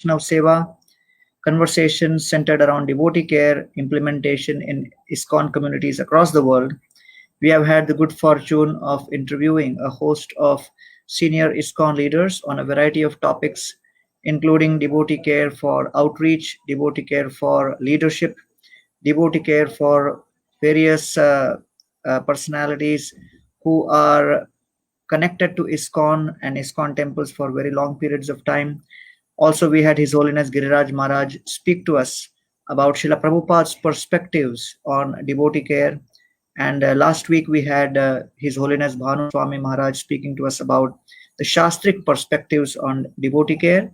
Vaishnav Seva, conversations centered around devotee care implementation in ISKCON communities across the world. We have had the good fortune of interviewing a host of senior ISKCON leaders on a variety of topics, including devotee care for outreach, devotee care for leadership, devotee care for various personalities who are connected to ISKCON and ISKCON temples for very long periods of time. Also, we had His Holiness Giriraj Maharaj speak to us about Srila Prabhupada's perspectives on devotee care. And last week we had His Holiness Bhanu Swami Maharaj speaking to us about the Shastric perspectives on devotee care.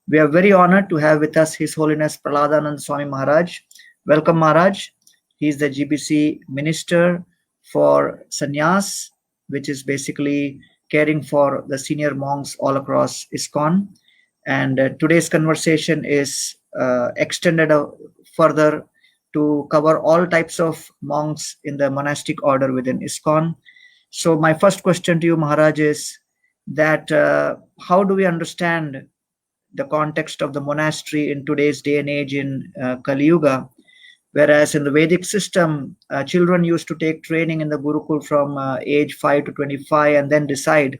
We are very honored to have with us His Holiness Prahladananda Swami Maharaj. Welcome, Maharaj. He is the GBC Minister for Sannyas, which is basically caring for the senior monks all across ISKCON. And today's conversation is extended further to cover all types of monks in the monastic order within ISKCON. So my first question to you, Maharaj, is that how do we understand the context of the monastery in today's day and age in Kali Yuga? Whereas in the Vedic system, children used to take training in the Gurukul from age 5 to 25 and then decide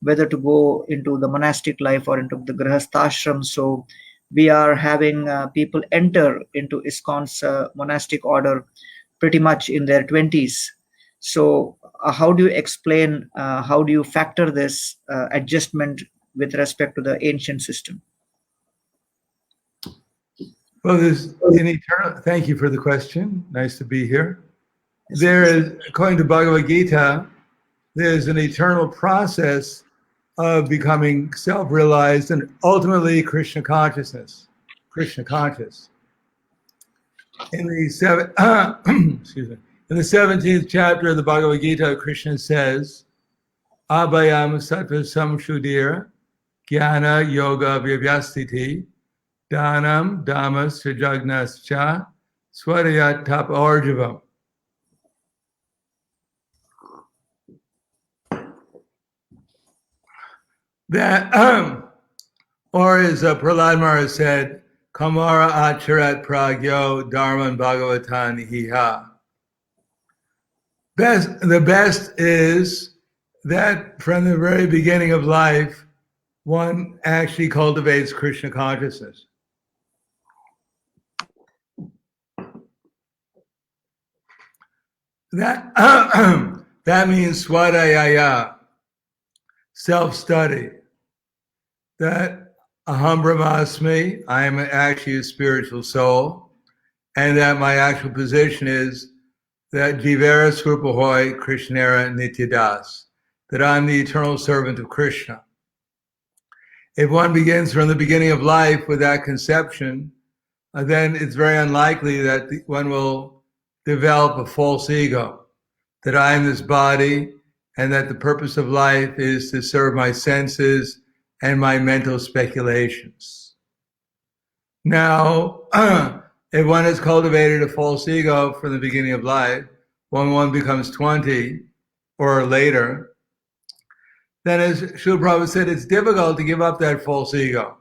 whether to go into the monastic life or into the Grihasthashram. So we are having people enter into ISKCON's monastic order pretty much in their 20s. So how do you explain, how do you factor this adjustment with respect to the ancient system? Well, there's an eternal, thank you for the question. Nice to be here. There is, according to Bhagavad Gita, there's an eternal process of becoming self-realized and ultimately Krishna consciousness, Krishna conscious. In the in the 17th chapter of the Bhagavad Gita, Krishna says, Abhayam sattva samshuddhira jnana yoga vyavastiti Dhanam Dhammas Sajagnascha Swadhyat Tap Arjavam. That, or as Prahlad Maharaj said, Kamara Acharat Pragyo Dharman Bhagavatan Hiha. The best is that from the very beginning of life, one actually cultivates Krishna consciousness. That means swadhyaya, self-study. That aham brahmasmi, I am actually a spiritual soul, and that my actual position is that jivara srupahoy krishnera nityadas, that I'm the eternal servant of Krishna. If one begins from the beginning of life with that conception, then it's very unlikely that one will develop a false ego, that I am this body and that the purpose of life is to serve my senses and my mental speculations. Now, if one has cultivated a false ego from the beginning of life, when one becomes 20 or later, then as Srila Prabhupada said, it's difficult to give up that false ego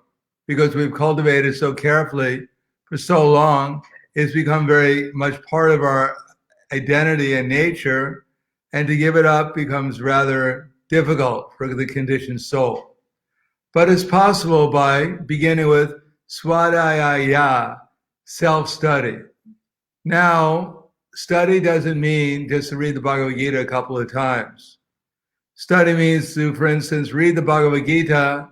because we've cultivated so carefully for so long. It's become very much part of our identity and nature, and to give it up becomes rather difficult for the conditioned soul. But it's possible by beginning with swadhyaya, self-study. Now, study doesn't mean just to read the Bhagavad Gita a couple of times. Study means to, for instance, read the Bhagavad Gita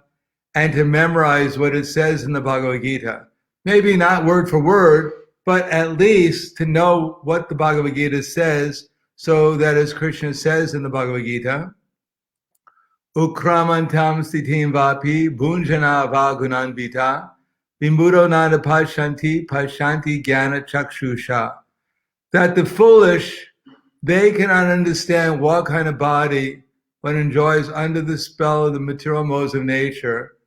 and to memorize what it says in the Bhagavad Gita. Maybe not word for word, but at least to know what the Bhagavad Gita says, so that as Krishna says in the Bhagavad Gita, Ukramantam stitim vapi bhunjana vagunanvita bimbudo nanda pashanti jnana chakshusha. That the foolish, they cannot understand what kind of body one enjoys under the spell of the material modes of nature,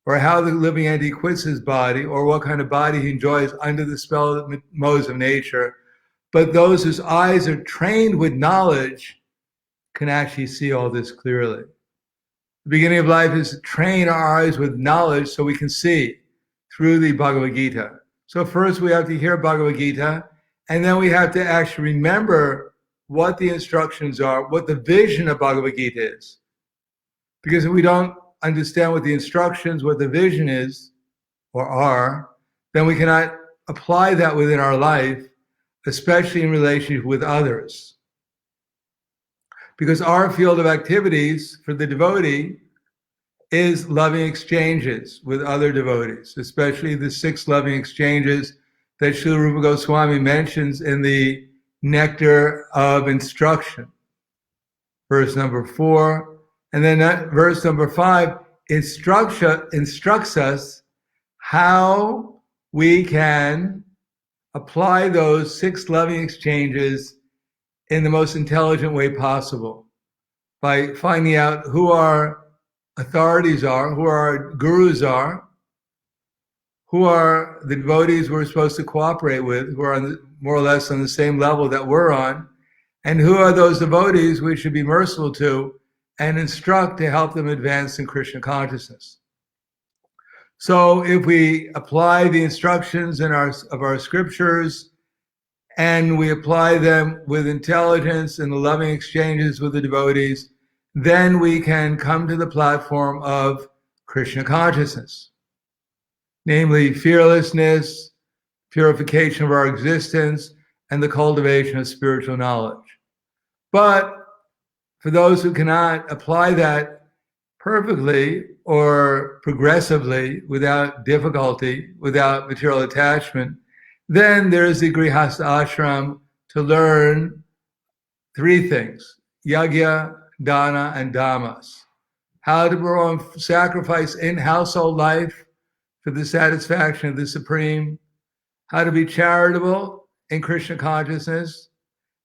or how the living entity quits his body, or what kind of body he enjoys under the spell of the modes of nature. But those whose eyes are trained with knowledge can actually see all this clearly. The beginning of life is to train our eyes with knowledge so we can see through the Bhagavad Gita. So first we have to hear Bhagavad Gita, and then we have to actually remember what the instructions are, what the vision of Bhagavad Gita is. Because if we don't understand what the instructions, what the vision is or are, then we cannot apply that within our life, especially in relationship with others. Because our field of activities for the devotee is loving exchanges with other devotees, especially the 6 loving exchanges that Srila Rupa Goswami mentions in the Nectar of Instruction, verse number 4. And then verse number 5 instructs us how we can apply those 6 loving exchanges in the most intelligent way possible, by finding out who our authorities are, who our gurus are, who are the devotees we're supposed to cooperate with, who are more or less on the same level that we're on, and who are those devotees we should be merciful to and instruct to help them advance in Krishna consciousness. So if we apply the instructions of our scriptures, and we apply them with intelligence and the loving exchanges with the devotees, then we can come to the platform of Krishna consciousness, namely fearlessness, purification of our existence, and the cultivation of spiritual knowledge. But for those who cannot apply that perfectly or progressively, without difficulty, without material attachment, then there is the Grihastha ashram to learn 3 things: yagya, dana, and dhammas. How to perform sacrifice in household life for the satisfaction of the Supreme, how to be charitable in Krishna consciousness,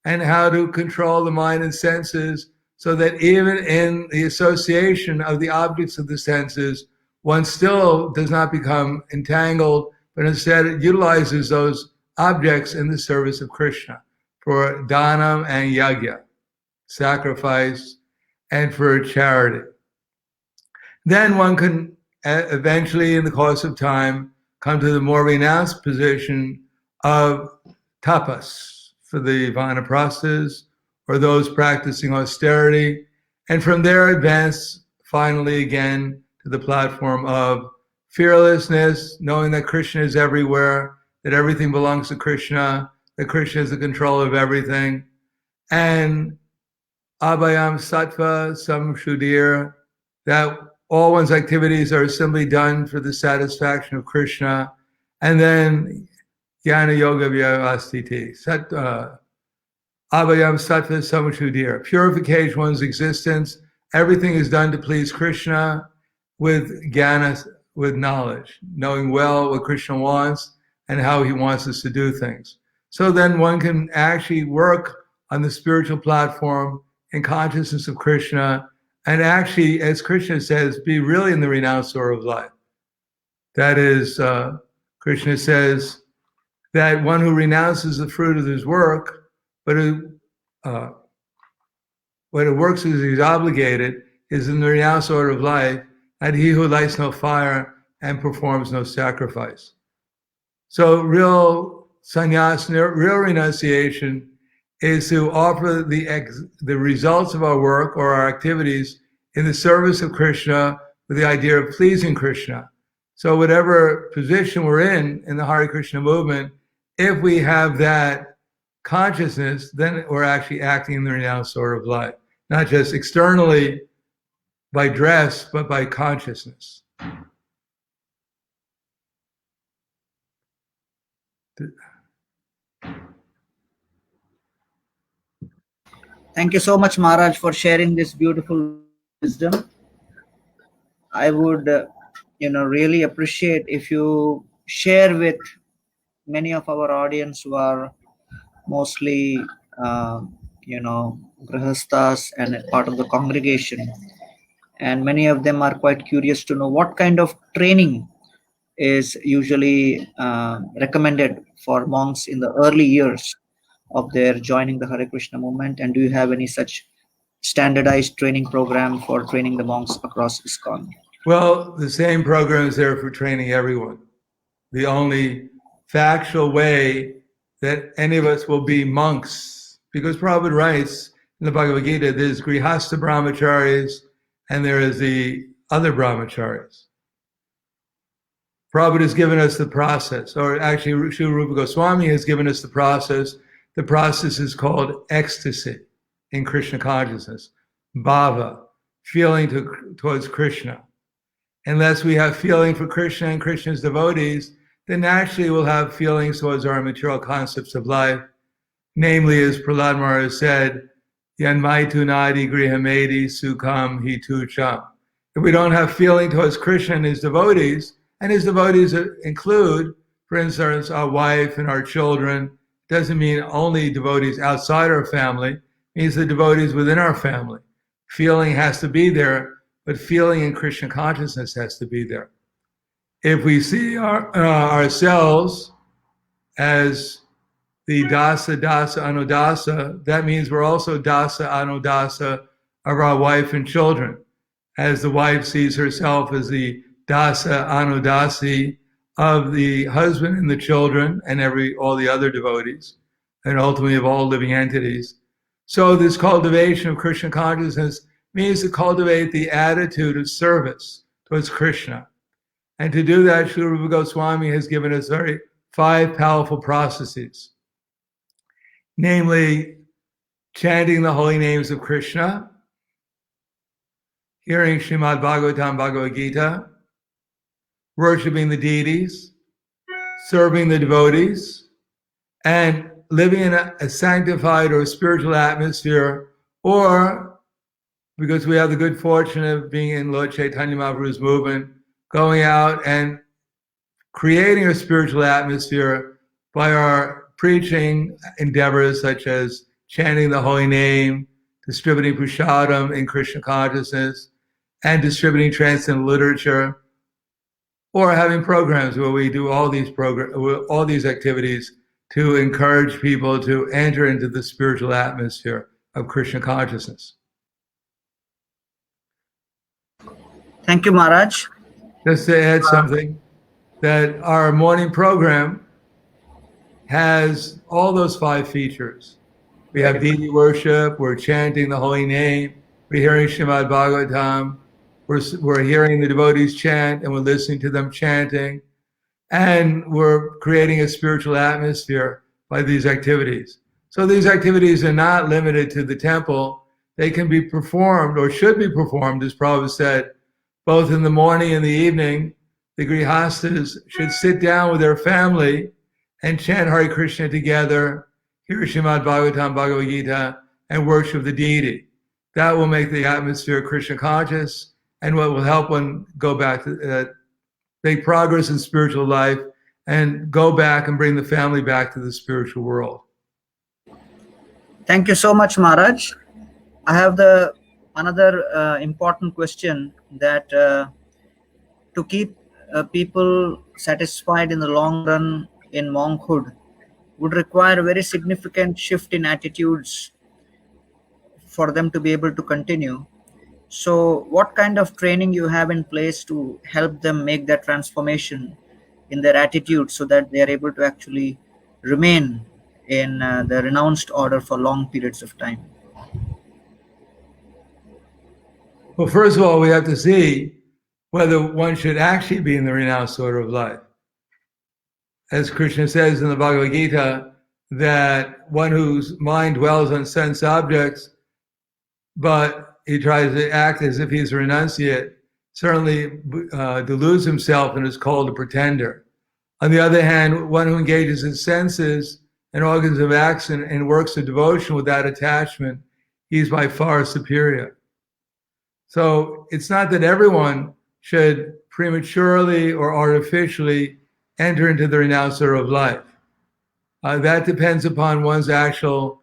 and how to control the mind and senses so that even in the association of the objects of the senses, one still does not become entangled, but instead it utilizes those objects in the service of Krishna for dhanam and yagya, sacrifice, and for charity. Then one can eventually, in the course of time, come to the more renounced position of tapas for the vanaprasthas or those practicing austerity, and from there advance finally again to the platform of fearlessness, knowing that Krishna is everywhere, that everything belongs to Krishna, that Krishna is the controller of everything, and abhayam sattva samshudir, that all one's activities are simply done for the satisfaction of Krishna, and then jnana yoga vyavastiti, abhayam sattva samshudir, purification of one's existence. Everything is done to please Krishna with jnana, with knowledge, knowing well what Krishna wants and how he wants us to do things. So then one can actually work on the spiritual platform in consciousness of Krishna, and actually, as Krishna says, be really in the renounced order of life. That is, Krishna says that one who renounces the fruit of his work, but when it works as he's obligated, is in the renounced order of life, and he who lights no fire and performs no sacrifice. So real sannyas, real renunciation is to offer the results of our work or our activities in the service of Krishna with the idea of pleasing Krishna. So whatever position we're in the Hare Krishna movement, if we have that consciousness, then we're actually acting in the renounced order of life, not just externally by dress, but by consciousness. Thank you so much, Maharaj, for sharing this beautiful wisdom. I would, really appreciate if you share with many of our audience who are mostly, grihasthas and part of the congregation, and many of them are quite curious to know what kind of training is usually recommended for monks in the early years of their joining the Hare Krishna movement, and do you have any such standardized training program for training the monks across ISKCON? Well, the same program is there for training everyone. the only factual way that any of us will be monks. Because Prabhupada writes in the Bhagavad Gita, there's Grihastha brahmacharis and there is the other brahmacharis. Prabhupada has given us the process, or actually Srila Rupa Goswami has given us the process. The process is called ecstasy in Krishna consciousness, bhava, feeling towards Krishna. Unless we have feeling for Krishna and Krishna's devotees, then naturally we'll have feelings towards our material concepts of life. Namely, as Prahlad Maharaj said, Yanmaitu nadi grihamedi sukham hitucham. If we don't have feeling towards Krishna and his devotees include, for instance, our wife and our children, doesn't mean only devotees outside our family, it means the devotees within our family. Feeling has to be there, but feeling in Krishna consciousness has to be there. If we see ourselves as the dasa anudasa, that means we're also dasa anudasa of our wife and children. As the wife sees herself as the dasa anudasi of the husband and the children and all the other devotees, and ultimately of all living entities. So this cultivation of Krishna consciousness means to cultivate the attitude of service towards Krishna. And to do that, Srila Rupa Goswami has given us 5 powerful processes. Namely, chanting the holy names of Krishna, hearing Srimad Bhagavatam Bhagavad Gita, worshiping the deities, serving the devotees, and living in a sanctified or spiritual atmosphere, or, because we have the good fortune of being in Lord Chaitanya Mahaprabhu's movement, going out and creating a spiritual atmosphere by our preaching endeavors such as chanting the holy name, distributing prasadam in Krishna consciousness, and distributing transcendental literature, or having programs where we do all these activities to encourage people to enter into the spiritual atmosphere of Krishna consciousness. Thank you, Maharaj. Just to add something, that our morning program has all those 5 features. We have deity worship, we're chanting the holy name, we're hearing Srimad Bhagavatam, we're hearing the devotees chant and we're listening to them chanting, and we're creating a spiritual atmosphere by these activities. So these activities are not limited to the temple. They can be performed, or should be performed, as Prabhupada said, both in the morning and the evening. The grihastas should sit down with their family and chant Hare Krishna together, hear Srimad Bhagavatam Bhagavad Gita, and worship the deity. That will make the atmosphere Krishna conscious, and what will help one go back to make progress in spiritual life and go back and bring the family back to the spiritual world. Thank you so much, Maharaj. I have another important question that to keep people satisfied in the long run in monkhood would require a very significant shift in attitudes for them to be able to continue. So what kind of training you have in place to help them make that transformation in their attitude so that they are able to actually remain in the renounced order for long periods of time? Well, first of all, we have to see whether one should actually be in the renounced order of life. As Krishna says in the Bhagavad Gita, that one whose mind dwells on sense objects, but he tries to act as if he's a renunciate, certainly deludes himself and is called a pretender. On the other hand, one who engages in senses and organs of action and works of devotion without attachment, he's by far superior. So it's not that everyone should prematurely or artificially enter into the renounced order of life. That depends upon one's actual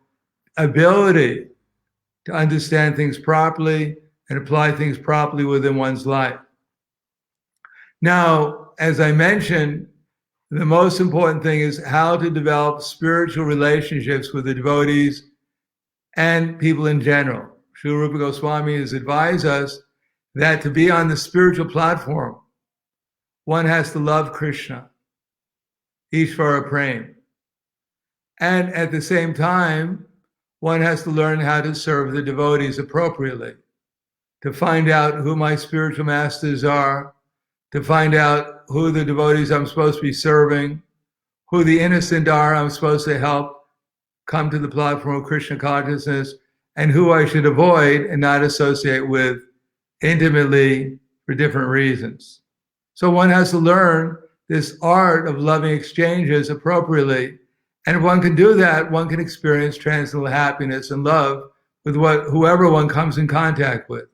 ability to understand things properly and apply things properly within one's life. Now, as I mentioned, the most important thing is how to develop spiritual relationships with the devotees and people in general. Srila Rupa Goswami has advised us that to be on the spiritual platform, one has to love Krishna. Ishvara Prem. And at the same time, one has to learn how to serve the devotees appropriately, to find out who my spiritual masters are, to find out who the devotees I'm supposed to be serving, who the innocent are I'm supposed to help come to the platform of Krishna consciousness, and who I should avoid and not associate with intimately for different reasons. So one has to learn this art of loving exchanges appropriately. And if one can do that, one can experience transcendental happiness and love with whoever one comes in contact with.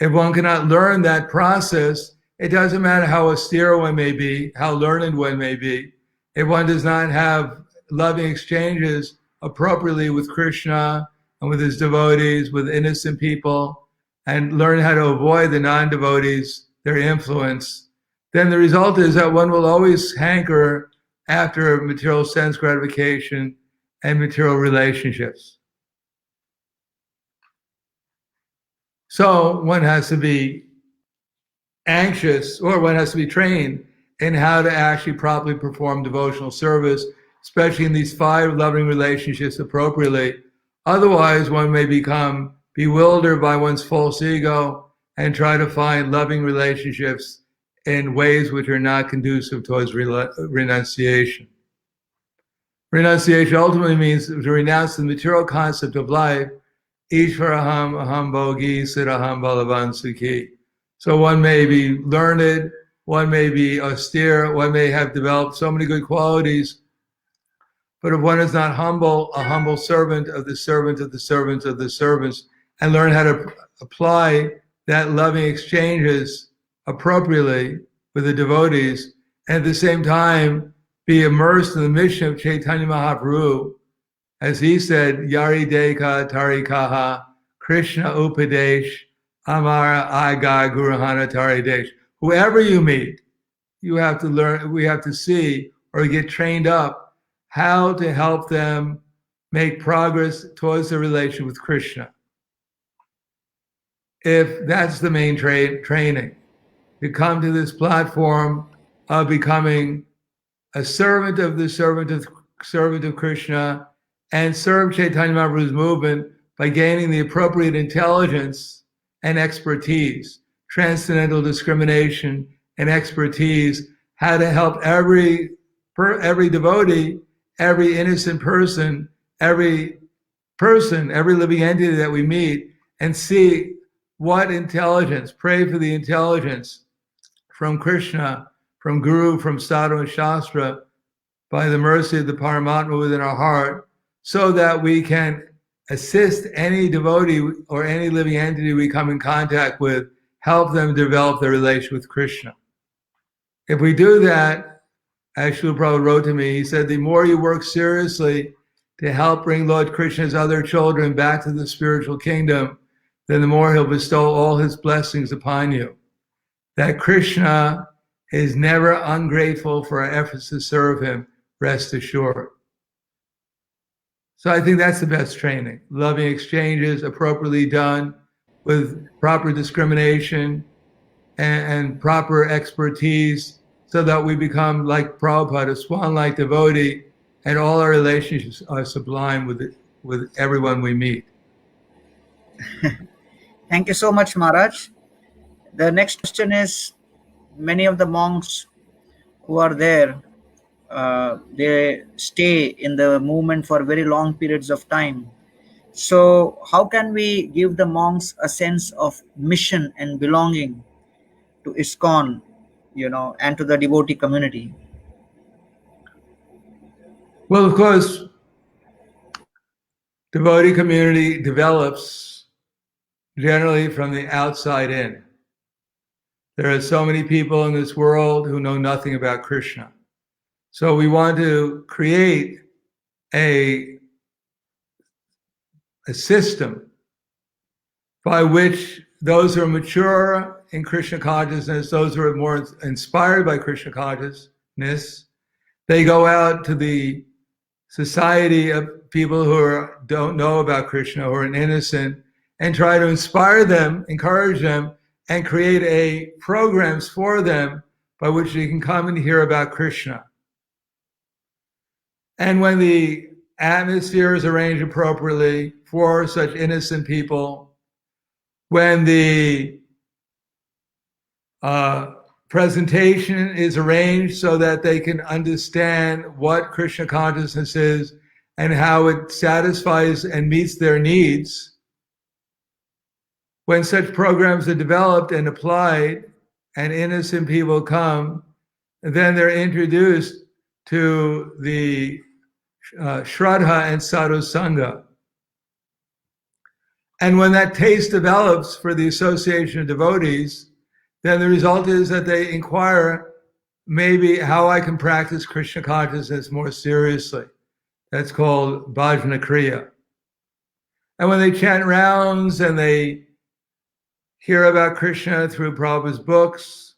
If one cannot learn that process, it doesn't matter how austere one may be, how learned one may be. If one does not have loving exchanges appropriately with Krishna and with his devotees, with innocent people, and learn how to avoid the non-devotees, their influence, then the result is that one will always hanker after material sense gratification and material relationships. So one has to be anxious, or one has to be trained in how to actually properly perform devotional service, especially in these 5 loving relationships appropriately. Otherwise, one may become bewildered by one's false ego and try to find loving relationships in ways which are not conducive towards renunciation. Renunciation ultimately means to renounce the material concept of life, Ishvaraham, aham bhogi, siraham balavan sukhi. So one may be learned, one may be austere, one may have developed so many good qualities, but if one is not humble, a humble servant of the servant of the servants of the servants, and learn how to apply that loving exchanges appropriately with the devotees, and at the same time be immersed in the mission of Chaitanya Mahaprabhu, as he said, Yari Deka Tari Kaha, Krishna Upadesh, Amara Aga Guruhana Tari Desh. Whoever you meet, you have to learn, we have to see or get trained up how to help them make progress towards their relation with Krishna. If that's the main training, to come to this platform of becoming a servant of the servant of Krishna and serve Chaitanya Mahaprabhu's movement by gaining the appropriate intelligence and expertise, transcendental discrimination and expertise, how to help every devotee, every innocent person, every living entity that we meet, and see what intelligence, pray for the intelligence from Krishna, from Guru, from Sadhu and Shastra, by the mercy of the Paramatma within our heart, so that we can assist any devotee or any living entity we come in contact with, help them develop their relation with Krishna. If we do that, as Srila Prabhupada wrote to me, he said, the more you work seriously to help bring Lord Krishna's other children back to the spiritual kingdom, then the more he'll bestow all his blessings upon you. That Krishna is never ungrateful for our efforts to serve him, rest assured. So I think that's the best training. Loving exchanges appropriately done with proper discrimination and proper expertise, so that we become like Prabhupada, a swan-like devotee, and all our relationships are sublime with everyone we meet. Thank you so much, Maharaj. The next question is, many of the monks who are there, they stay in the movement for very long periods of time. So how can we give the monks a sense of mission and belonging to ISKCON, and to the devotee community? Well, of course, devotee community develops generally from the outside in. There are so many people in this world who know nothing about Krishna. So we want to create a system by which those who are mature in Krishna consciousness, those who are more inspired by Krishna consciousness, they go out to the society of people who don't know about Krishna, who are innocent, and try to inspire them, encourage them, and create programs for them by which they can come and hear about Krishna. And when the atmosphere is arranged appropriately for such innocent people, when the presentation is arranged so that they can understand what Krishna consciousness is and how it satisfies and meets their needs, when such programs are developed and applied and innocent people come, then they're introduced to the Shraddha and Sadhu Sangha. And when that taste develops for the association of devotees, then the result is that they inquire maybe how I can practice Krishna consciousness more seriously. That's called bhajana kriya. And when they chant rounds and they hear about Krishna through Prabhupada's books,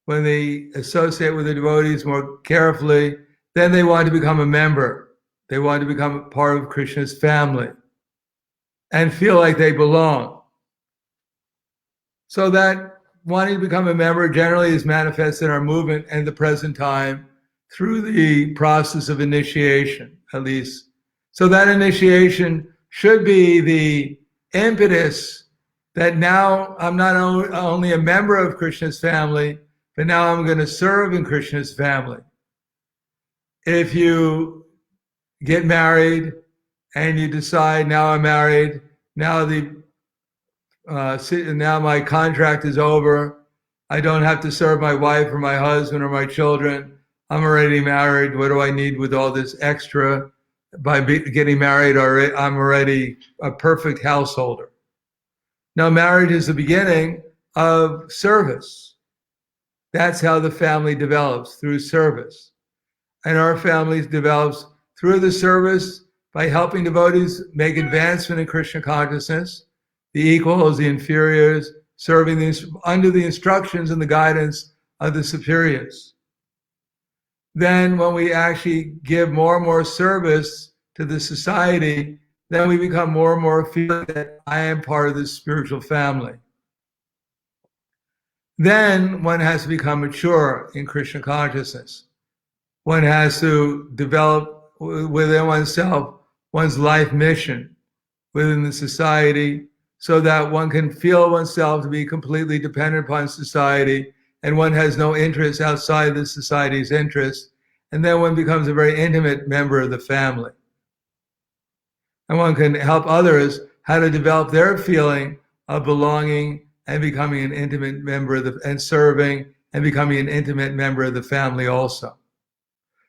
when they associate with the devotees more carefully, then they want to become a member. They want to become part of Krishna's family and feel like they belong. So that wanting to become a member generally is manifested in our movement and the present time through the process of initiation, at least. So that initiation should be the impetus that now I'm not only a member of Krishna's family, but now I'm going to serve in Krishna's family. If you get married and you decide, now I'm married, now my contract is over, I don't have to serve my wife or my husband or my children, I'm already married, what do I need with all this extra? By getting married, I'm already a perfect householder. Now, marriage is the beginning of service. That's how the family develops, through service. And our family develops through the service by helping devotees make advancement in Krishna consciousness, the equals, the inferiors, serving under the instructions and the guidance of the superiors. Then when we actually give more and more service to the society, then we become more and more feeling that I am part of this spiritual family. Then one has to become mature in Krishna consciousness. One has to develop within oneself one's life mission within the society so that one can feel oneself to be completely dependent upon society and one has no interest outside the society's interest. And then one becomes a very intimate member of the family. And one can help others how to develop their feeling of belonging and becoming an intimate member of and serving and becoming an intimate member of the family also.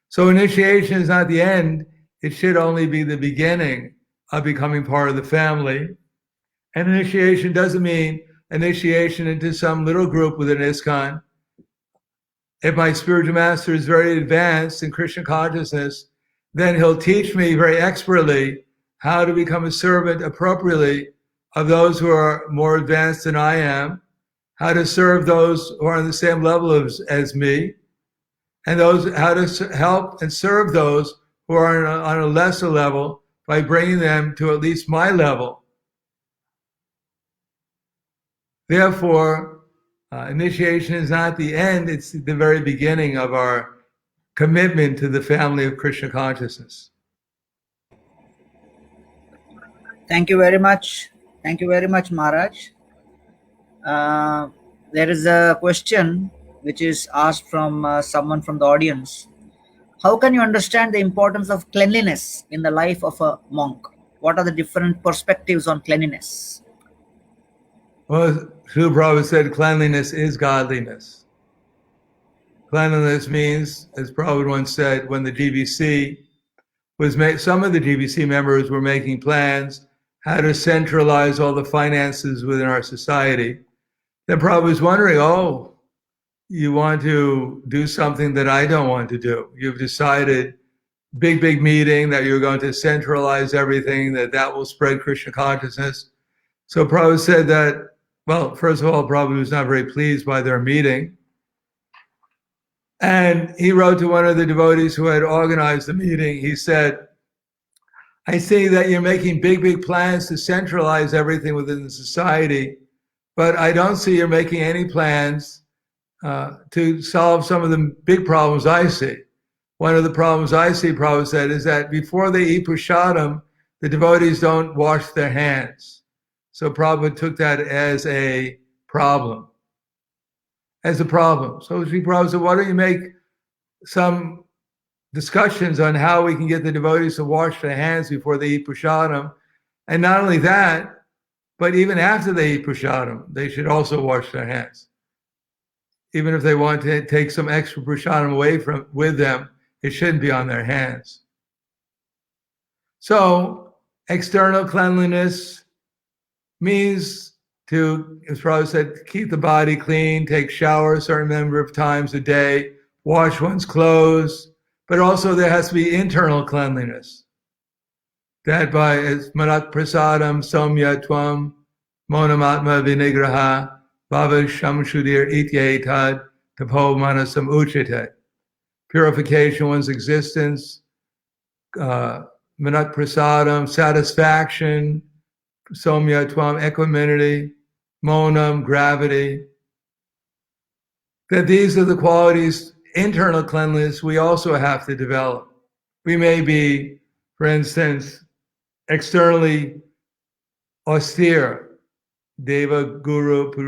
So initiation is not the end. It should only be the beginning of becoming part of the family. And initiation doesn't mean initiation into some little group within ISKCON. If my spiritual master is very advanced in Krishna consciousness, then he'll teach me very expertly how to become a servant appropriately of those who are more advanced than I am, how to serve those who are on the same level as me, and how to help and serve those who are on a lesser level by bringing them to at least my level. Therefore, initiation is not the end, it's the very beginning of our commitment to the family of Krishna consciousness. Thank you very much. Thank you very much, Maharaj. There is a question which is asked from someone from the audience. How can you understand the importance of cleanliness in the life of a monk? What are the different perspectives on cleanliness? Well, Srila Prabhupada said cleanliness is godliness. Cleanliness means, as Prabhupada once said, when the GBC some of the GBC members were making plans how to centralize all the finances within our society, then Prabhupada was wondering, you want to do something that I don't want to do. You've decided, big meeting, that you're going to centralize everything, that will spread Krishna consciousness. So Prabhupada said that, well, first of all, Prabhupada was not very pleased by their meeting. And he wrote to one of the devotees who had organized the meeting. He said, I see that you're making big plans to centralize everything within the society, but I don't see you're making any plans to solve some of the big problems I see. one of the problems I see, Prabhupada said, is that before they eat prasadam, the devotees don't wash their hands. So Prabhupada took that as a problem. So Sri Prabhupada said, why don't you make some discussions on how we can get the devotees to wash their hands before they eat prasadam. And not only that, but even after they eat prasadam, they should also wash their hands. Even if they want to take some extra prasadam away with them, it shouldn't be on their hands. So external cleanliness means to, as Prabhupada said, keep the body clean, take showers a certain number of times a day, wash one's clothes, but also there has to be internal cleanliness. That by as manat prasadam somya tvam monamatma vinigraha bhava shamshudir ityetad tapo manasam uchite. Purification, one's existence, manat prasadam, satisfaction, somya tvam, equanimity, monam, gravity. That these are the qualities, internal cleanliness, we also have to develop. We may be, for instance, externally austere, Deva Dvita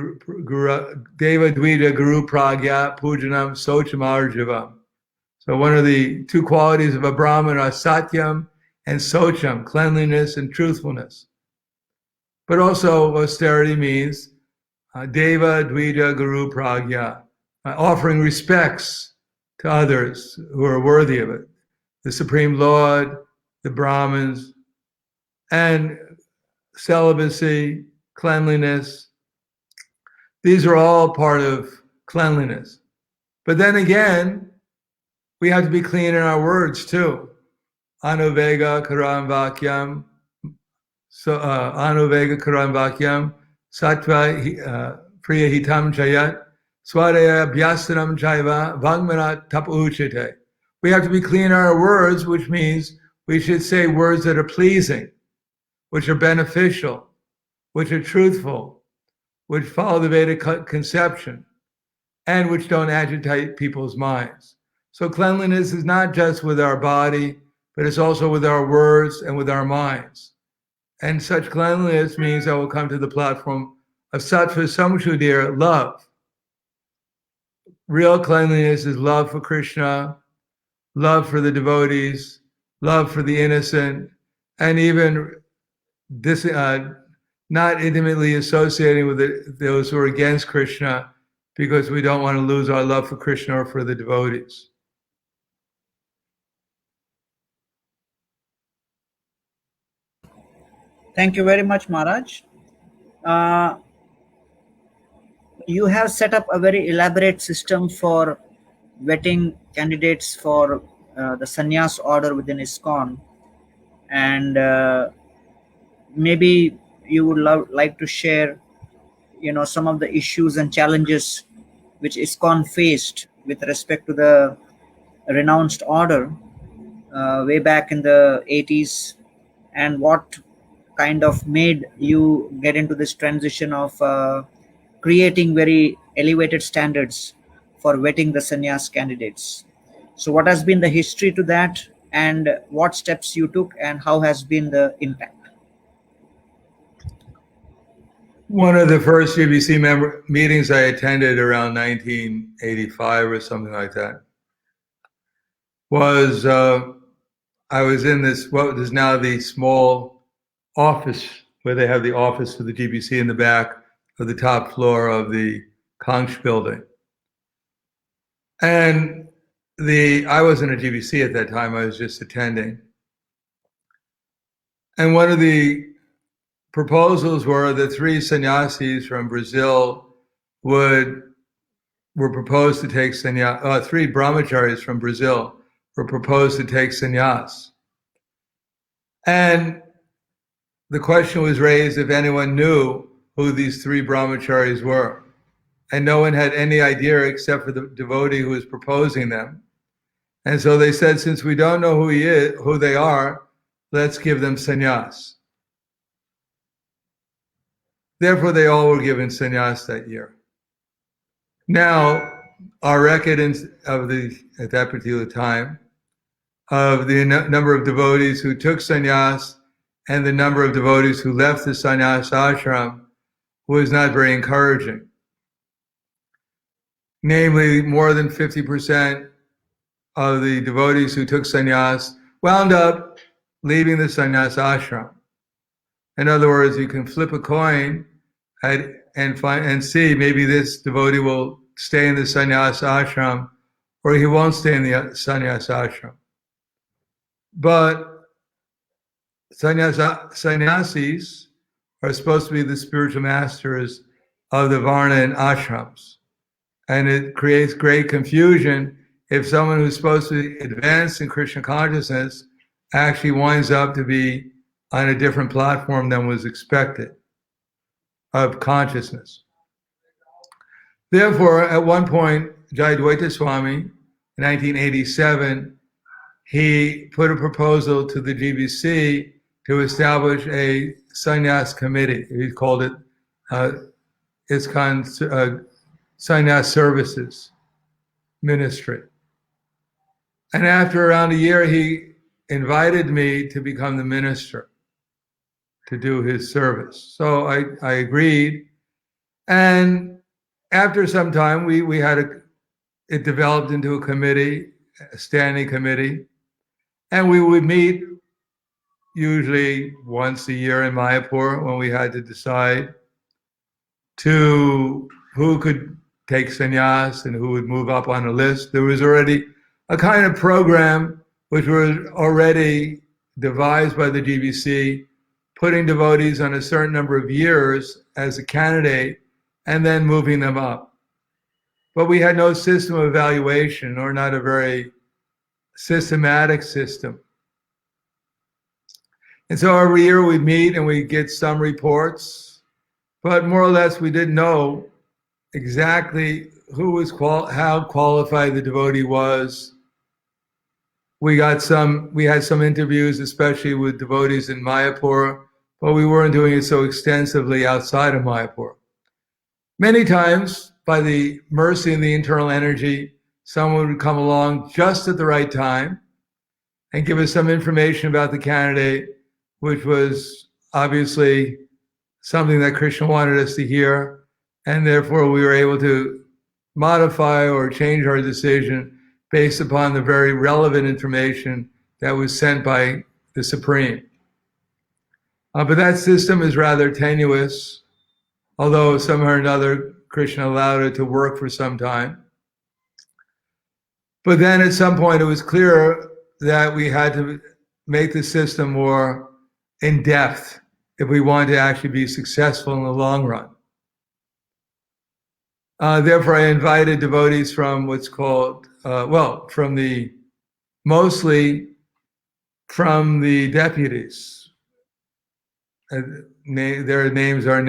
Guru Pragya Pujanam Sochamarjavam. So one of the two qualities of a Brahmin are Satyam and Socham, cleanliness and truthfulness. But also austerity means Deva Dvita Guru Pragya, offering respects to others who are worthy of it. The Supreme Lord, the Brahmins, and celibacy, cleanliness. These are all part of cleanliness. But then again, we have to be clean in our words too. Anuvega karam vakyam, anuvega karam vakyam, sattva priya hitam jayat, swadaya bhyasanam jaiva, vangmanat tapuchite. We have to be clean in our words, which means we should say words that are pleasing, which are beneficial, which are truthful, which follow the Vedic conception, and which don't agitate people's minds. So cleanliness is not just with our body, but it's also with our words and with our minds. And such cleanliness means I will come to the platform of sattva samshuddhir, love. Real cleanliness is love for Krishna, love for the devotees, love for the innocent, and even this, not intimately associating with those who are against Krishna, because we don't want to lose our love for Krishna or for the devotees. Thank you very much, Maharaj. You have set up a very elaborate system for vetting candidates for the sannyas order within ISKCON, and maybe you would like to share, some of the issues and challenges which ISKCON faced with respect to the renounced order way back in the 80s, and what kind of made you get into this transition of creating very elevated standards for vetting the sannyas candidates. So what has been the history to that, and what steps you took, and how has been the impact? One of the first GBC meetings I attended around 1985 or something like that was I was in this, what is now the small office where they have the office for the GBC in the back of the top floor of the Conch building. And I wasn't a GBC at that time, I was just attending. And one of the proposals were that 3 sannyasis from Brazil were proposed to take sannyas, 3 brahmacharis from Brazil were proposed to take sannyas. And the question was raised if anyone knew who these 3 brahmacharis were. And no one had any idea except for the devotee who was proposing them. And so they said, since we don't know who they are, let's give them sannyas. Therefore, they all were given sannyas that year. Now, our record at that particular time of the number of devotees who took sannyas and the number of devotees who left the sannyas ashram was not very encouraging. Namely, more than 50% of the devotees who took sannyas wound up leaving the sannyas ashram. In other words, you can flip a coin and see maybe this devotee will stay in the sannyas ashram or he won't stay in the sannyas ashram. But sannyasis are supposed to be the spiritual masters of the varna and ashrams. And it creates great confusion if someone who's supposed to advance in Krishna consciousness actually winds up to be on a different platform than was expected of consciousness. Therefore, at one point, Jayadvaita Swami, in 1987, he put a proposal to the GBC to establish a Sannyas Committee. He called it ISKCON Sannyas Services Ministry. And after around a year, he invited me to become the minister to do his service. So I agreed. And after some time, it developed into a committee, a standing committee. And we would meet usually once a year in Mayapur when we had to decide who could take sannyas and who would move up on the list. There was already a kind of program which was already devised by the GBC, putting devotees on a certain number of years as a candidate and then moving them up. But we had no system of evaluation, or not a very systematic system. And so every year we'd meet and we'd get some reports, but more or less we didn't know exactly how qualified the devotee was. We had some interviews, especially with devotees in Mayapur, but we weren't doing it so extensively outside of Mayapur. Many times, by the mercy and the internal energy, someone would come along just at the right time and give us some information about the candidate, which was obviously something that Krishna wanted us to hear, and therefore we were able to modify or change our decision based upon the very relevant information that was sent by the Supreme. But that system is rather tenuous, although somehow or another Krishna allowed it to work for some time. But then at some point it was clear that we had to make the system more in depth if we wanted to actually be successful in the long run. Therefore, I invited devotees from what's called, mostly from the deputies. Their names are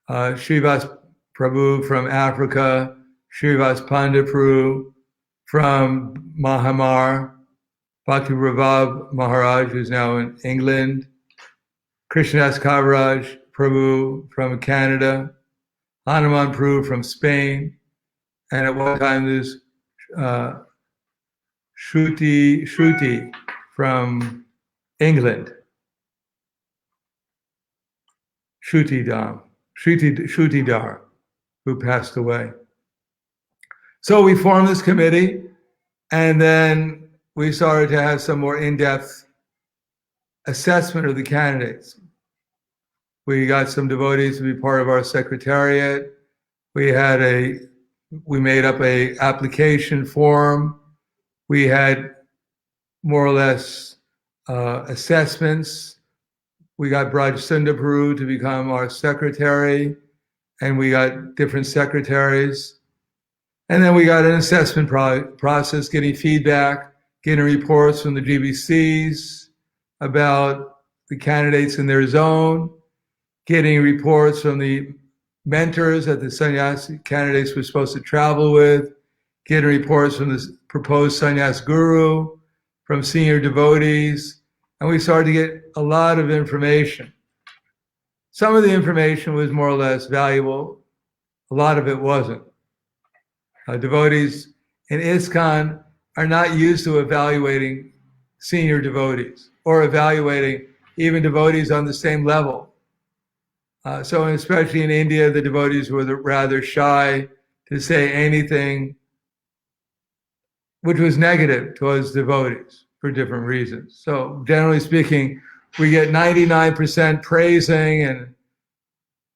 Srivas Prabhu from Africa, Srivas Pandapuru from Mahamar, Bhakti Prabhu Maharaj, who's now in England, Krishnadas Kaviraj Prabhu from Canada, Hanuman Prabhu from Spain, and at one time there's Shruti from England. Shruti Dar, who passed away. So we formed this committee, and then we started to have some more in-depth assessment of the candidates. We got some devotees to be part of our secretariat. We made up a application form. We had more or less assessments. We got Braj Sundapuru to become our secretary, and we got different secretaries. And then we got an assessment process, getting feedback, getting reports from the GBCs about the candidates in their zone, getting reports from the mentors that the sannyas candidates were supposed to travel with, getting reports from the proposed sannyas guru, from senior devotees, and we started to get a lot of information. Some of the information was more or less valuable. A lot of it wasn't. Devotees in ISKCON are not used to evaluating senior devotees or evaluating even devotees on the same level. So especially in India, the devotees were rather shy to say anything which was negative towards devotees for different reasons. So generally speaking, we get 99% praising, and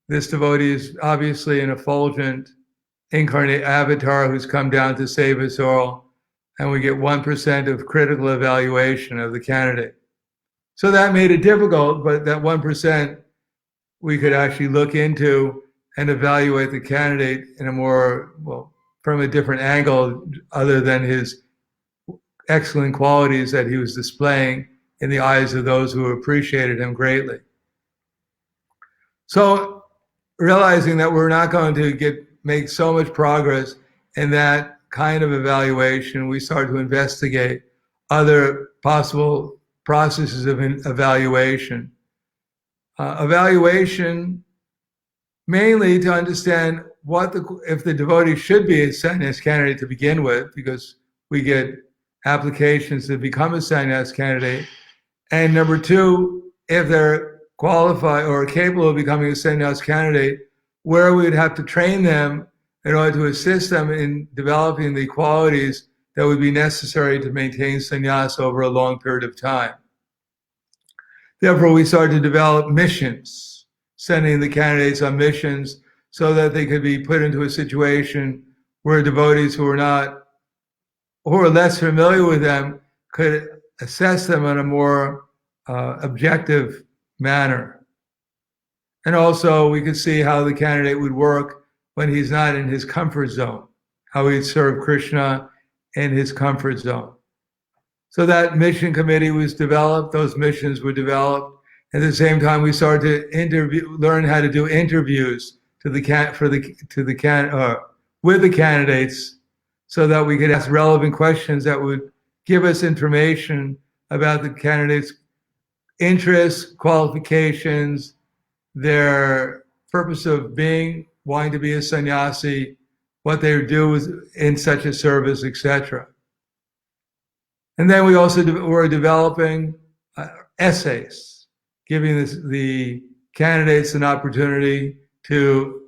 this devotee is obviously an effulgent incarnate avatar who's come down to save us all, and we get 1% of critical evaluation of the candidate. So that made it difficult, but that 1% we could actually look into and evaluate the candidate in a more, well, from a different angle other than his excellent qualities that he was displaying in the eyes of those who appreciated him greatly. So realizing that we're not going to make so much progress in that kind of evaluation, we started to investigate other possible processes of evaluation. Evaluation mainly to understand if the devotee should be a sannyas candidate to begin with, because we get applications to become a sannyas candidate. And number two, if they're qualified or capable of becoming a sannyas candidate, where we would have to train them in order to assist them in developing the qualities that would be necessary to maintain sannyas over a long period of time. Therefore, we started to develop missions, sending the candidates on missions so that they could be put into a situation where devotees who are less familiar with them could assess them in a more objective manner. And also, we could see how the candidate would work when he's not in his comfort zone, how he'd serve Krishna in his comfort zone. So that mission committee was developed, those missions were developed. At the same time, we started to learn how to do interviews with the candidates, so that we could ask relevant questions that would give us information about the candidates' interests, qualifications, their purpose of wanting to be a sannyasi, what they do in such a service, etc. And then we also were developing essays, giving the candidates an opportunity to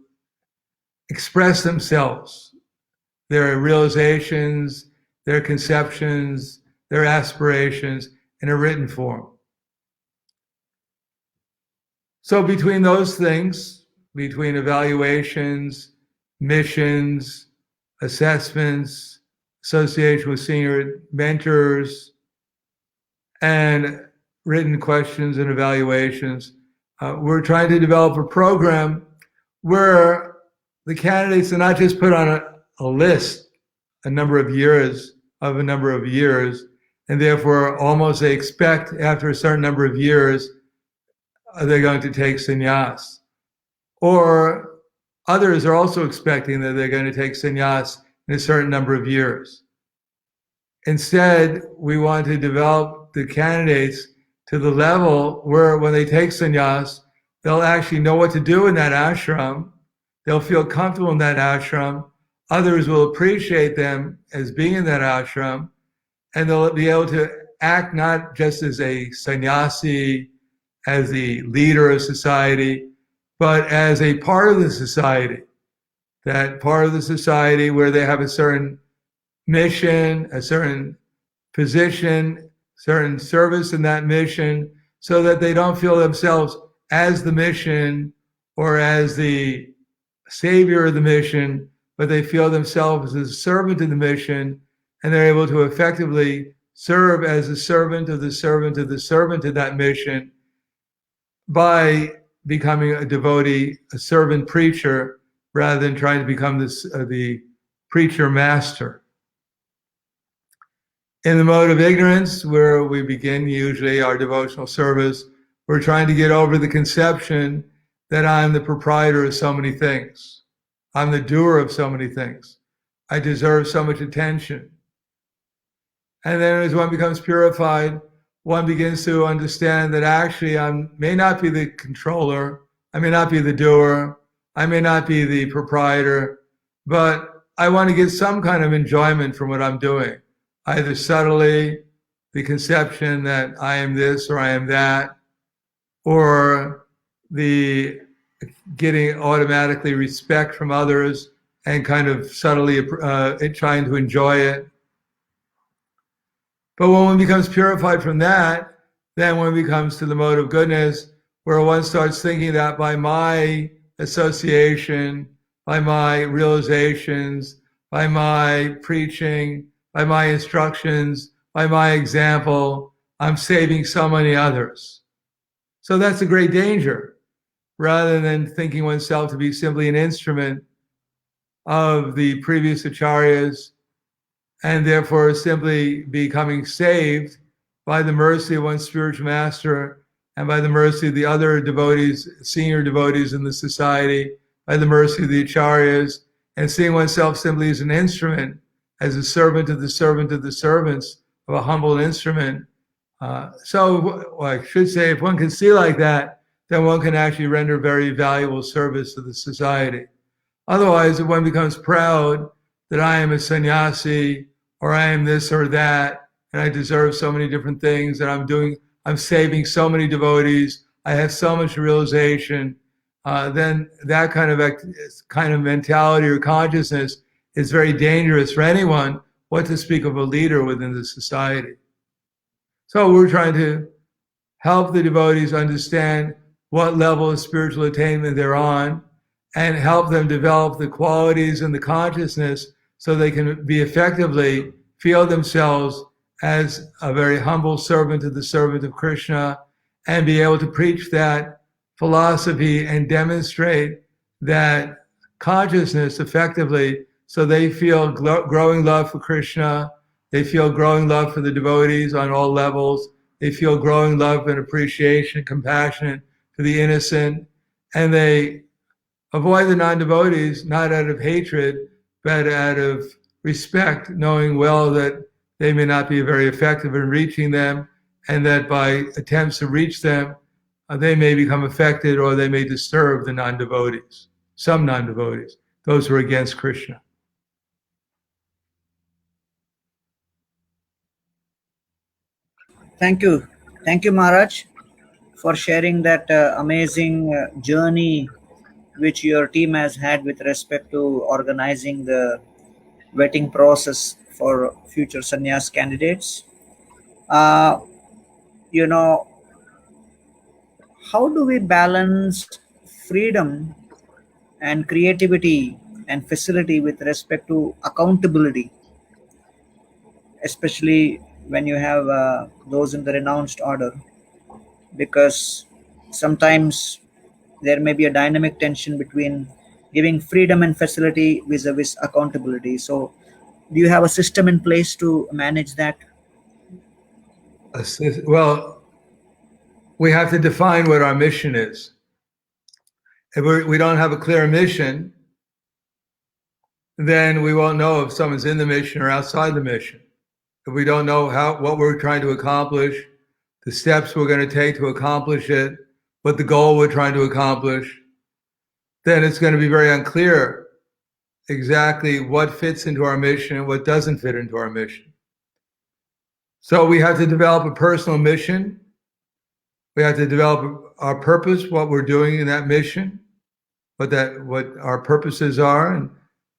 express themselves, their realizations, their conceptions, their aspirations in a written form. So between those things, between evaluations, missions, assessments, association with senior mentors, and written questions and evaluations, we're trying to develop a program where the candidates are not just put on a list a number of years, and therefore almost they expect after a certain number of years they're going to take sannyas. Or others are also expecting that they're going to take sannyas in a certain number of years. Instead, we want to develop the candidates to the level where when they take sannyas, they'll actually know what to do in that ashram. They'll feel comfortable in that ashram. Others will appreciate them as being in that ashram, and they'll be able to act not just as a sannyasi, as the leader of society, but as a part of the society. That part of the society where they have a certain mission, a certain position, certain service in that mission, so that they don't feel themselves as the mission or as the savior of the mission, but they feel themselves as a servant of the mission, and they're able to effectively serve as a servant of the servant of the servant of that mission by becoming a devotee, a servant preacher, rather than trying to become the preacher master. In the mode of ignorance, where we begin usually our devotional service, we're trying to get over the conception that I'm the proprietor of so many things. I'm the doer of so many things. I deserve so much attention. And then as one becomes purified, one begins to understand that actually I may not be the controller, I may not be the doer, I may not be the proprietor, but I want to get some kind of enjoyment from what I'm doing. either subtly, the conception that I am this or I am that, or the getting automatically respect from others and kind of subtly trying to enjoy it. But when one becomes purified from that, then one becomes to the mode of goodness, where one starts thinking that by my association, by my realizations, by my preaching, by my instructions, by my example, I'm saving so many others. So that's a great danger, rather than thinking oneself to be simply an instrument of the previous acharyas, and therefore simply becoming saved by the mercy of one's spiritual master and by the mercy of the other devotees, senior devotees in the society, by the mercy of the acharyas, and seeing oneself simply as an instrument, as a servant of the servant of the servants, of a humble instrument. So I should say, if one can see like that, then one can actually render very valuable service to the society. Otherwise, if one becomes proud that I am a sannyasi, or I am this or that, and I deserve so many different things, and I'm saving so many devotees, I have so much realization, then that kind of mentality or consciousness is very dangerous for anyone, what to speak of a leader within the society. So we're trying to help the devotees understand what level of spiritual attainment they're on, and help them develop the qualities and the consciousness so they can be effectively feel themselves as a very humble servant of the servant of Krishna, and be able to preach that philosophy and demonstrate that consciousness effectively, so they feel growing love for Krishna, they feel growing love for the devotees on all levels, they feel growing love and appreciation, compassion for the innocent, and they avoid the non-devotees, not out of hatred, but out of respect, knowing well that they may not be very effective in reaching them, and that by attempts to reach them, they may become affected or they may disturb the non-devotees, some non-devotees, those who are against Krishna. Thank you. Thank you, Maharaj, for sharing that amazing journey which your team has had with respect to organizing the vetting process for future sannyas candidates. Uh, you know, how do we balance freedom and creativity and facility with respect to accountability, especially when you have those in the renounced order? Because sometimes there may be a dynamic tension between giving freedom and facility vis-a-vis accountability. So do you have a system in place to manage that? Well, we have to define what our mission is. If we don't have a clear mission, then we won't know if someone's in the mission or outside the mission. If we don't know what we're trying to accomplish, the steps we're going to take to accomplish it, what the goal we're trying to accomplish, then it's going to be very unclear exactly what fits into our mission and what doesn't fit into our mission. So we have to develop a personal mission. We have to develop our purpose, what we're doing in that mission, what our purposes are, and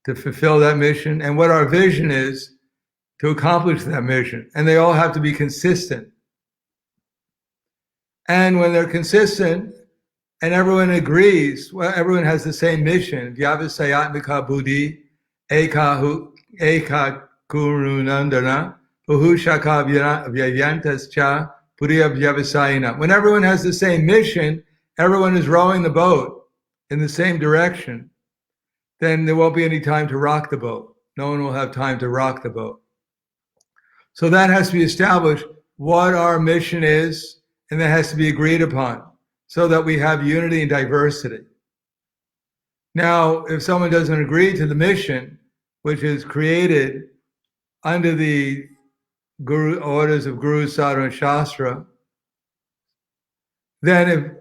to fulfill that mission, and what our vision is to accomplish that mission. And they all have to be consistent. And when they're consistent and everyone agrees, well, everyone has the same mission. Vyavasayatmika buddhi eka kurunandana bahushaka vyayantascha puriya vyavasayana. When everyone has the same mission, everyone is rowing the boat in the same direction, then there won't be any time to rock the boat. No one will have time to rock the boat. So that has to be established, what our mission is, and that has to be agreed upon so that we have unity and diversity. Now, if someone doesn't agree to the mission, which is created under the orders of Guru, Sadhana, and Shastra, then if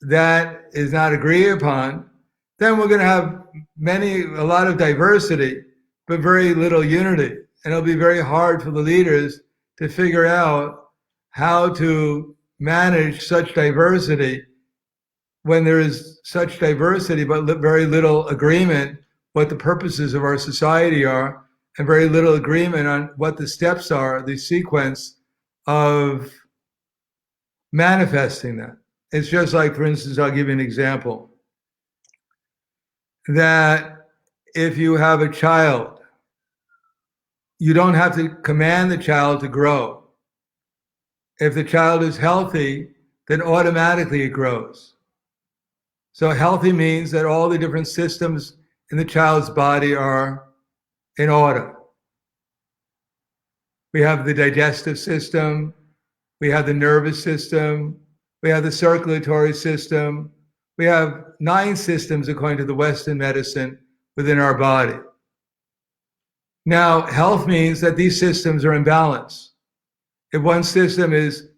that is not agreed upon, then we're going to have a lot of diversity, but very little unity. and it'll be very hard for the leaders to figure out how to manage such diversity when there is such diversity but very little agreement what the purposes of our society are, and very little agreement on what the steps are, the sequence of manifesting that. It's just like, for instance, I'll give you an example, that if you have a child, you don't have to command the child to grow. If the child is healthy, then automatically it grows. So healthy means that all the different systems in the child's body are in order. We have the digestive system, we have the nervous system, we have the circulatory system, we have 9 systems according to the Western medicine within our body. Now, health means that these systems are in balance. If one system is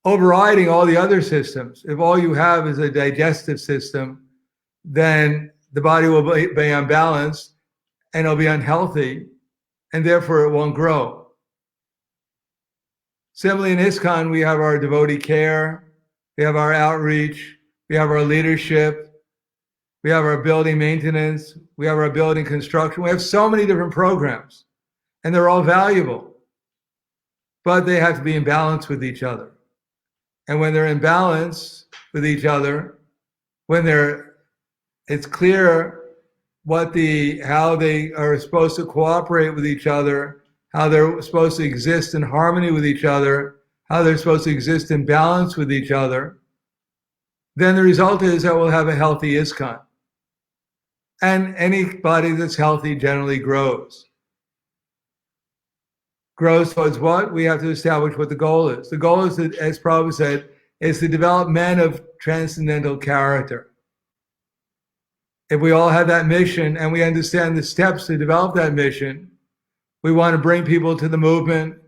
overriding all the other systems, if all you have is a digestive system, then the body will be unbalanced and it'll be unhealthy, and therefore it won't grow. Similarly, in ISKCON, we have our devotee care, we have our outreach, we have our leadership, we have our building maintenance, we have our building construction. We have so many different programs, and they're all valuable, but they have to be in balance with each other. And when they're in balance with each other, it's clear how they are supposed to cooperate with each other, how they're supposed to exist in harmony with each other, how they're supposed to exist in balance with each other, then the result is that we'll have a healthy ISKCON. And anybody that's healthy generally grows. Grows towards what? We have to establish what the goal is. The goal is, as Prabhupada said, is to develop men of transcendental character. If we all have that mission and we understand the steps to develop that mission, we want to bring people to the movement.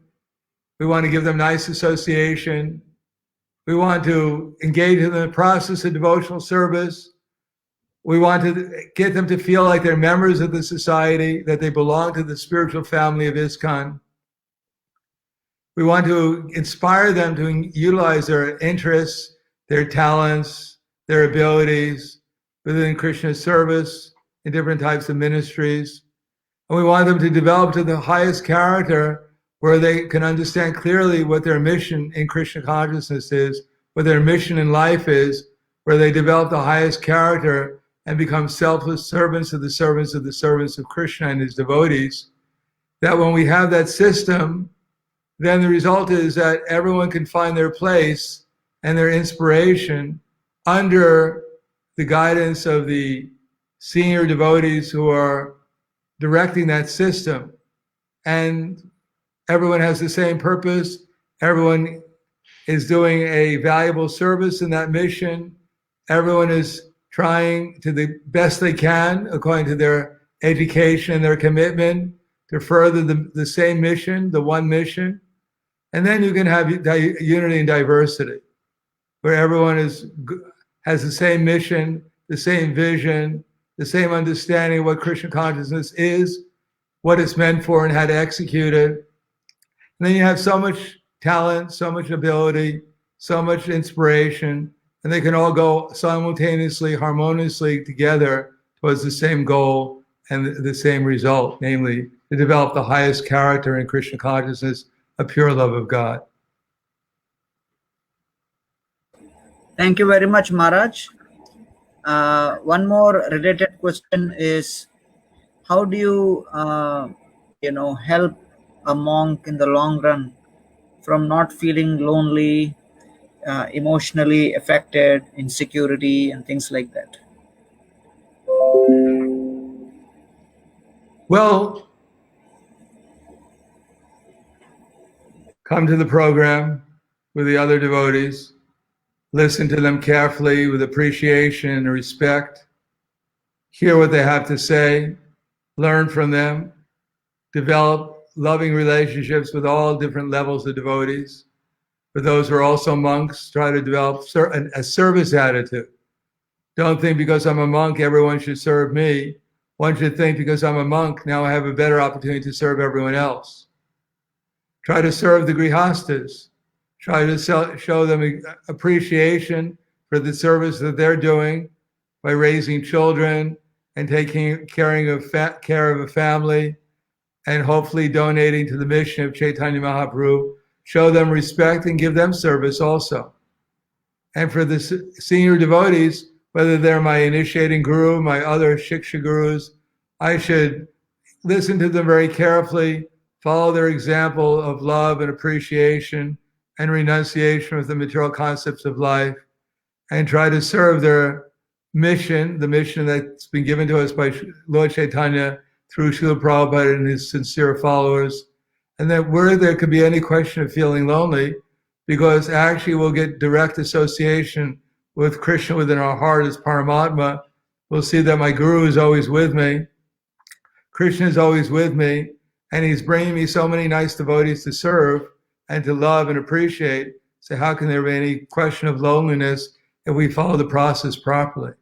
We want to give them nice association. We want to engage in the process of devotional service. We want to get them to feel like they're members of the society, that they belong to the spiritual family of ISKCON. We want to inspire them to utilize their interests, their talents, their abilities within Krishna's service in different types of ministries. And we want them to develop to the highest character where they can understand clearly what their mission in Krishna consciousness is, what their mission in life is, where they develop the highest character and become selfless servants of the servants of the servants of Krishna and his devotees. That when we have that system, then the result is that everyone can find their place and their inspiration under the guidance of the senior devotees who are directing that system. And everyone has the same purpose. Everyone is doing a valuable service in that mission. Everyone is trying to the best they can, according to their education and their commitment, to further the same mission, the one mission. And then you can have unity and diversity, where everyone has the same mission, the same vision, the same understanding of what Krishna consciousness is, what it's meant for, and how to execute it. And then you have so much talent, so much ability, so much inspiration, and they can all go simultaneously, harmoniously together towards the same goal and the same result, namely to develop the highest character in Krishna consciousness, a pure love of God. Thank you very much, Maharaj. One more related question is, how do you, help a monk in the long run from not feeling lonely, emotionally affected, insecurity, and things like that? Well, come to the program with the other devotees, listen to them carefully with appreciation and respect, hear what they have to say, learn from them, develop loving relationships with all different levels of devotees. For those who are also monks, try to develop a service attitude. Don't think because I'm a monk, everyone should serve me. one should think because I'm a monk, now I have a better opportunity to serve everyone else. Try to serve the grihastas. Try to show them appreciation for the service that they're doing by raising children and taking care of a family, and hopefully donating to the mission of Chaitanya Mahaprabhu. Show them respect and give them service also. And for the senior devotees, whether they're my initiating guru, my other shiksha gurus, I should listen to them very carefully, follow their example of love and appreciation and renunciation of the material concepts of life, and try to serve their mission, the mission that's been given to us by Lord Chaitanya through Srila Prabhupada and his sincere followers. And that where there could be any question of feeling lonely, because actually we'll get direct association with Krishna within our heart as Paramatma. We'll see that my guru is always with me, Krishna is always with me, and he's bringing me so many nice devotees to serve and to love and appreciate. So how can there be any question of loneliness if we follow the process properly?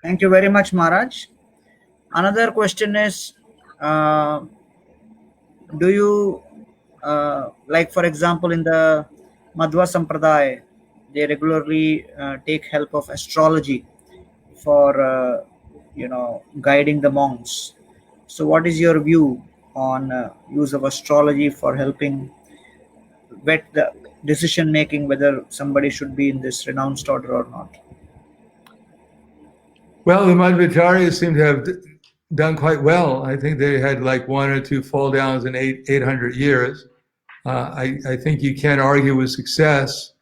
Thank you very much, Maharaj. Another question is, do you, like for example, in the Madhva Sampradaya, they regularly take help of astrology for, guiding the monks. So what is your view on use of astrology for helping vet the decision making, whether somebody should be in this renounced order or not? Well, the Madhvacharyas seem to have done quite well. I think they had like one or two fall downs in 800 years. I think you can't argue with success.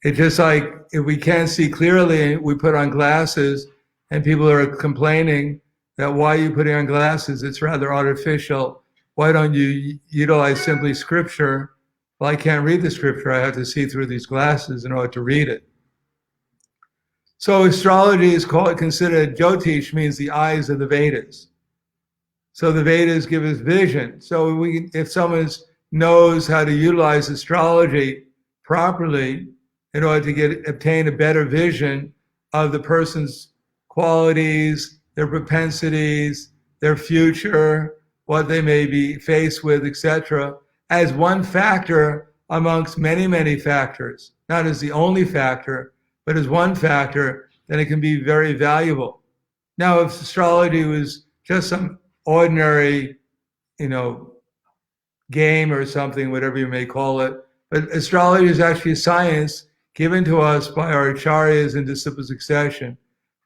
It's just like if we can't see clearly, we put on glasses, and people are complaining that why are you putting on glasses? It's rather artificial. Why don't you utilize simply scripture? Well, I can't read the scripture. I have to see through these glasses in order to read it. So astrology is considered, Jyotish means the eyes of the Vedas. So the Vedas give us vision. So if someone knows how to utilize astrology properly in order to obtain a better vision of the person's qualities, their propensities, their future, what they may be faced with, etc., as one factor amongst many, many factors, not as the only factor, but as one factor, then it can be very valuable. Now, if astrology was just some ordinary, game or something, whatever you may call it, but astrology is actually a science given to us by our acharyas in disciple succession.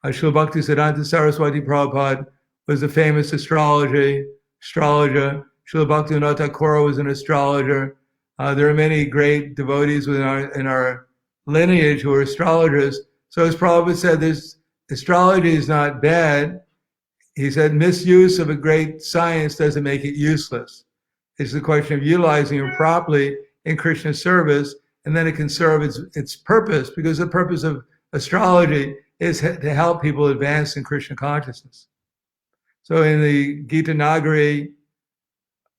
Srila Bhaktisiddhanta Saraswati Prabhupada was a famous astrologer. Srila Bhaktivinoda Thakur was an astrologer. There are many great devotees in our lineage who are astrologers. So as Prabhupada said, astrology is not bad. He said misuse of a great science doesn't make it useless. It's the question of utilizing it properly in Krishna service, and then it can serve its purpose, because the purpose of astrology is to help people advance in Krishna consciousness. So in the Gita Nagari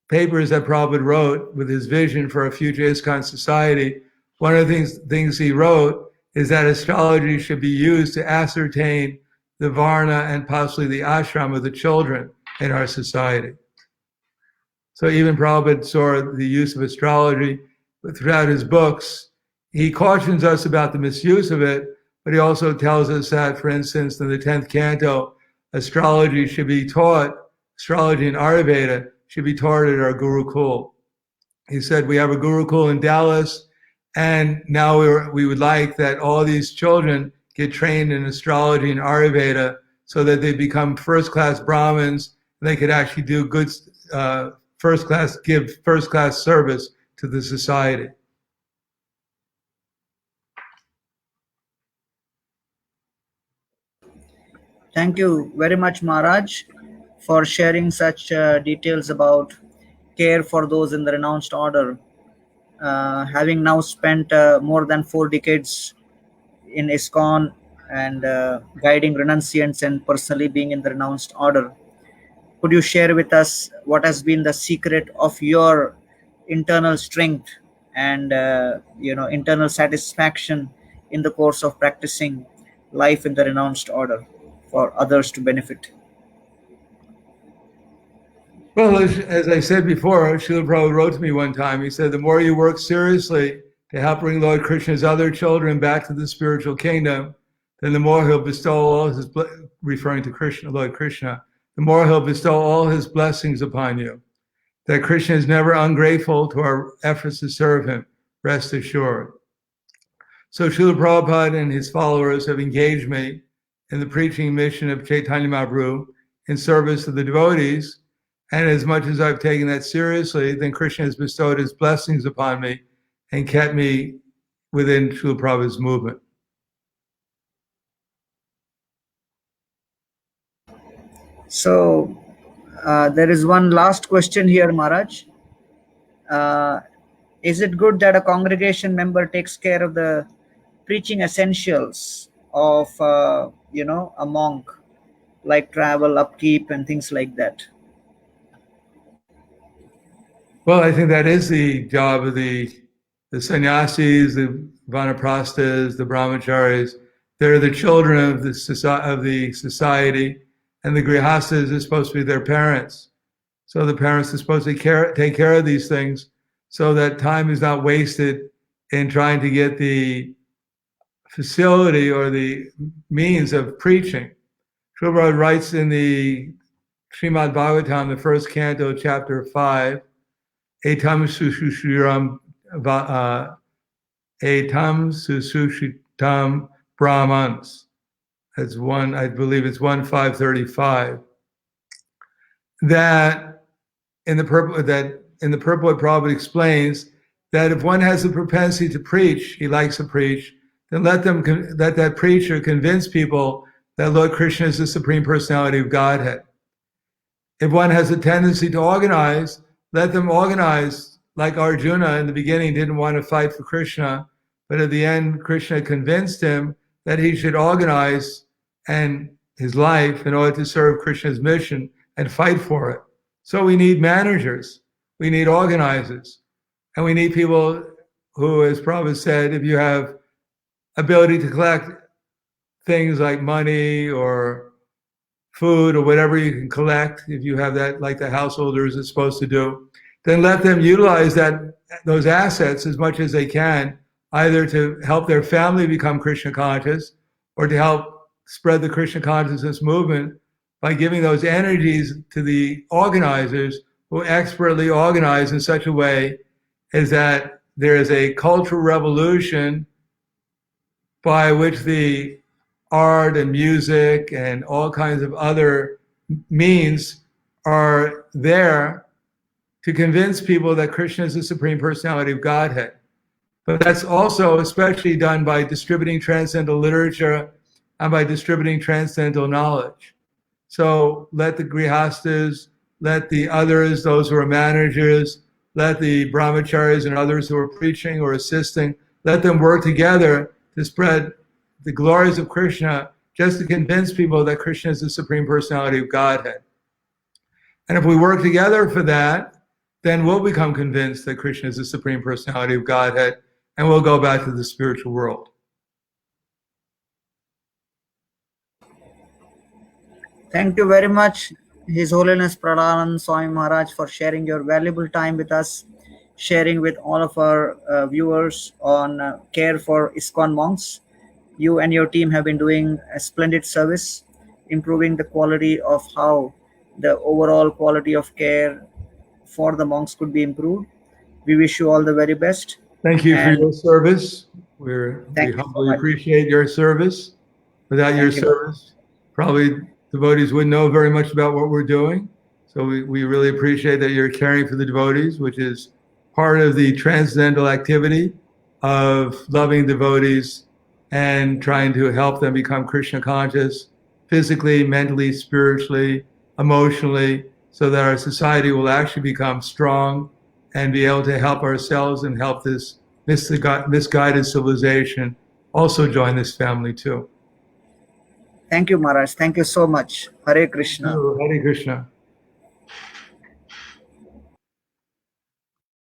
papers that Prabhupada wrote with his vision for a future ISKCON society, one of the things he wrote is that astrology should be used to ascertain the varna and possibly the ashram of the children in our society. So even Prabhupada saw the use of astrology throughout his books. He cautions us about the misuse of it, but he also tells us that, for instance, in the 10th canto, astrology should be taught, astrology and Ayurveda should be taught at our Gurukul. He said, we have a Gurukul in Dallas, and now we would like that all these children get trained in astrology and Ayurveda so that they become first-class Brahmins, and they could actually do good give first-class service to the society. Thank you very much, Maharaj, for sharing such details about care for those in the renounced order. Having now spent more than 4 decades in ISKCON and guiding renunciants and personally being in the renounced order, could you share with us what has been the secret of your internal strength and internal satisfaction in the course of practicing life in the renounced order for others to benefit? Well, as I said before, Srila Prabhupada wrote to me one time, he said, the more you work seriously to help bring Lord Krishna's other children back to the spiritual kingdom, then the more he'll bestow all his, referring to Krishna, Lord Krishna, the more he'll bestow all his blessings upon you. That Krishna is never ungrateful to our efforts to serve him, rest assured. So Srila Prabhupada and his followers have engaged me in the preaching mission of Chaitanya Mahaprabhu in service of the devotees. And as much as I've taken that seriously, then Krishna has bestowed his blessings upon me and kept me within Srila Prabhupada's movement. So there is one last question here, Maharaj. Is it good that a congregation member takes care of the preaching essentials of a monk, like travel, upkeep, and things like that? Well, I think that is the job of the sannyasis, the vanaprasthas, the brahmacharis. They're the children of the society, and the grihastas are supposed to be their parents. So the parents are supposed to take care of these things so that time is not wasted in trying to get the facility or the means of preaching. Prabhupada writes in the Srimad Bhagavatam, the first canto, chapter 5, Etam sushushritam brahmans. That's one, I believe it's 1:535. That in the purport, Prabhupada explains that if one has a propensity to preach, he likes to preach, then let that preacher convince people that Lord Krishna is the Supreme Personality of Godhead. If one has a tendency to organize, let them organize, like Arjuna in the beginning didn't want to fight for Krishna, but at the end Krishna convinced him that he should organize and his life in order to serve Krishna's mission and fight for it. So we need managers, we need organizers, and we need people who, as Prabhupada said, if you have ability to collect things like money or food or whatever you can collect, if you have that, like the householders are supposed to do, then let them utilize those assets as much as they can, either to help their family become Krishna conscious or to help spread the Krishna consciousness movement by giving those energies to the organizers who expertly organize in such a way as that there is a cultural revolution by which the art and music and all kinds of other means are there to convince people that Krishna is the Supreme Personality of Godhead. But that's also especially done by distributing transcendental literature and by distributing transcendental knowledge. So let the grihastas, let the others, those who are managers, let the brahmacharis and others who are preaching or assisting, let them work together to spread the glories of Krishna, just to convince people that Krishna is the Supreme Personality of Godhead. And if we work together for that, then we'll become convinced that Krishna is the Supreme Personality of Godhead, and we'll go back to the spiritual world. Thank you very much, His Holiness Prahladananda Swami Maharaj, for sharing your valuable time with us, sharing with all of our viewers on care for ISKCON monks. You and your team have been doing a splendid service, improving the quality of how the overall quality of care for the monks could be improved. We wish you all the very best. Thank you for your service. We humbly appreciate your service. Without your service, probably devotees wouldn't know very much about what we're doing. So we really appreciate that you're caring for the devotees, which is part of the transcendental activity of loving devotees and trying to help them become Krishna conscious, physically, mentally, spiritually, emotionally, so that our society will actually become strong and be able to help ourselves and help this misguided civilization also join this family too. Thank you, Maharaj. Thank you so much. Hare Krishna. Hare Krishna.